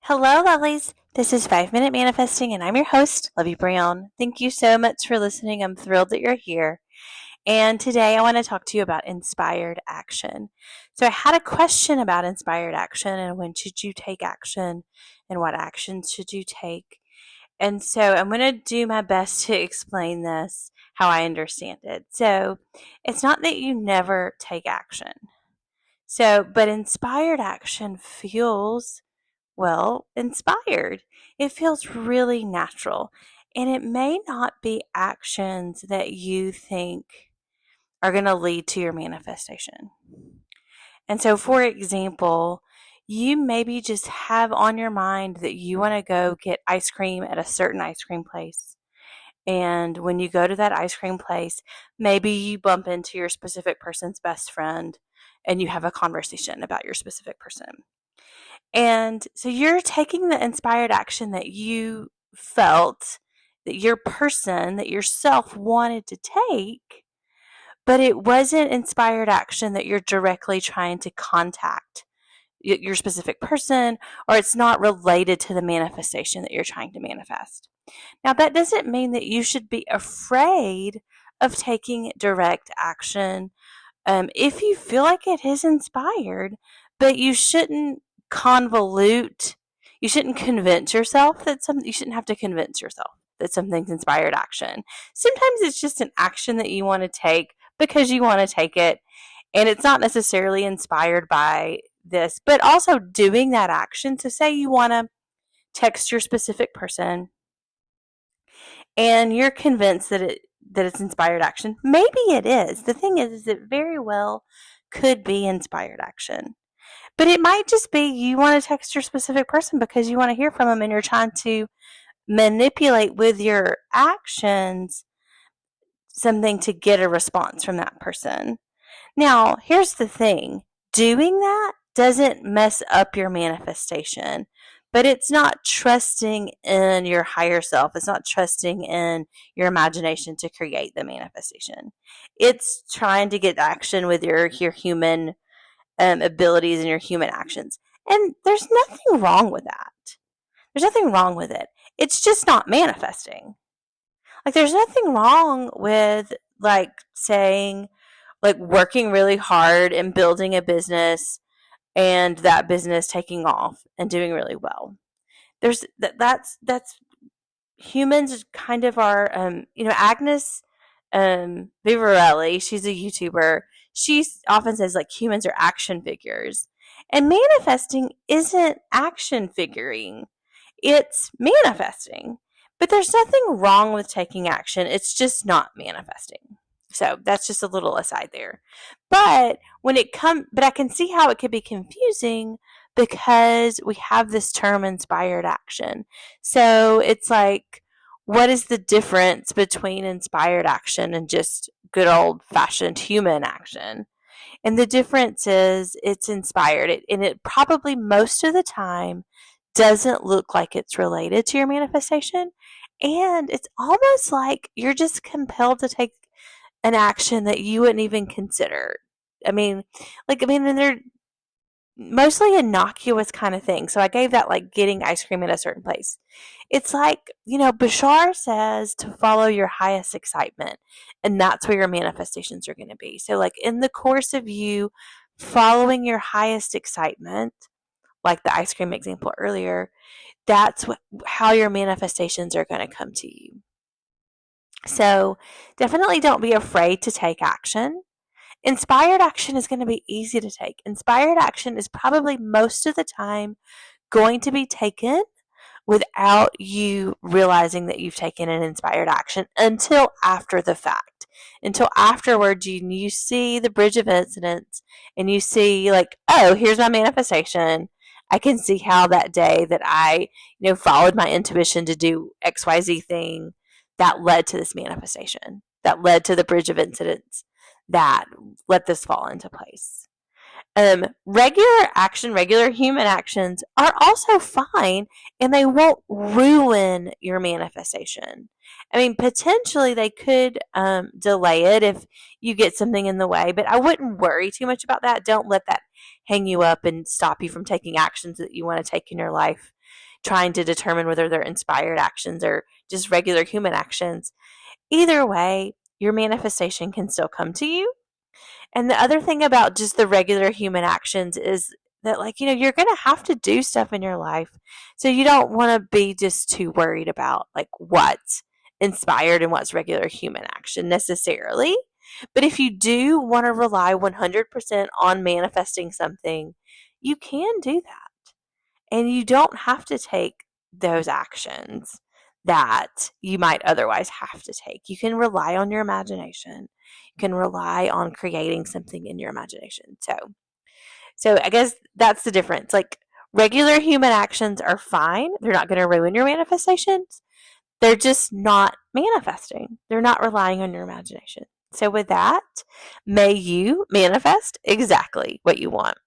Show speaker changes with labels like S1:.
S1: Hello, lovelies. This is 5 Minute Manifesting, and I'm your host, Lovey Brown. Thank you so much for listening. I'm thrilled that you're here. And today I want to talk to you about inspired action. So, I had a question about inspired action and when should you take action and what actions should you take. And so, I'm going to do my best to explain this how I understand it. So, it's not that you never take action. But inspired action feels inspired. It feels really natural. And it may not be actions that you think are going to lead to your manifestation. And so, for example, you maybe just have on your mind that you want to go get ice cream at a certain ice cream place. And when you go to that ice cream place, maybe you bump into your specific person's best friend and you have a conversation about your specific person. And so you're taking the inspired action that you felt that your person, that yourself wanted to take, but it wasn't inspired action that you're directly trying to contact your specific person, or it's not related to the manifestation that you're trying to manifest. Now, that doesn't mean that you should be afraid of taking direct action if you feel like it is inspired, but you shouldn't convolute. You shouldn't convince yourself that you shouldn't have to convince yourself that something's inspired action. Sometimes it's just an action that you want to take because you want to take it, and it's not necessarily inspired by this, but also doing that action. So, say you want to text your specific person and you're convinced that it's inspired action. Maybe it is. The thing is it very well could be inspired action. But it might just be you want to text your specific person because you want to hear from them and you're trying to manipulate with your actions something to get a response from that person. Now, here's the thing. Doing that doesn't mess up your manifestation, but it's not trusting in your higher self. It's not trusting in your imagination to create the manifestation. It's trying to get action with your human abilities and your human actions. And there's nothing wrong with that. There's nothing wrong with it. It's just not manifesting. Like, there's nothing wrong with, like, saying, like, working really hard and building a business and that business taking off and doing really well. That's humans kind of are, Agnes Vivarelli, she's a YouTuber. She often says, like, humans are action figures. And manifesting isn't action figuring, it's manifesting. But there's nothing wrong with taking action, it's just not manifesting. So that's just a little aside there. But I can see how it could be confusing because we have this term inspired action. So it's like, what is the difference between inspired action and just good old fashioned human action? And the difference is it's inspired, and it probably most of the time doesn't look like it's related to your manifestation. And it's almost like you're just compelled to take an action that you wouldn't even consider. And they're mostly innocuous kind of things. So I gave that, like, getting ice cream at a certain place. It's like, Bashar says to follow your highest excitement, and that's where your manifestations are going to be. So, like, in the course of you following your highest excitement, like the ice cream example earlier, that's how your manifestations are going to come to you. So definitely don't be afraid to take action. Inspired action is going to be easy to take. Inspired action is probably most of the time going to be taken without you realizing that you've taken an inspired action until after the fact. Until afterwards, you see the bridge of incidents and you see, like, oh, here's my manifestation. I can see how that day that I, followed my intuition to do XYZ thing, that led to this manifestation, that led to the bridge of incidents that let this fall into place. Regular human actions are also fine, and they won't ruin your manifestation. I mean, potentially they could delay it if you get something in the way, but I wouldn't worry too much about that. Don't let that hang you up and stop you from taking actions that you want to take in your life, trying to determine whether they're inspired actions or just regular human actions. Either way, your manifestation can still come to you. And the other thing about just the regular human actions is that, like, you're going to have to do stuff in your life. So you don't want to be just too worried about, like, what's inspired and what's regular human action necessarily. But if you do want to rely 100% on manifesting something, you can do that. And you don't have to take those actions that you might otherwise have to take. You can rely on your imagination. You can rely on creating something in your imagination. So I guess that's the difference. Like, regular human actions are fine. They're not going to ruin your manifestations. They're just not manifesting. They're not relying on your imagination. So with that, may you manifest exactly what you want.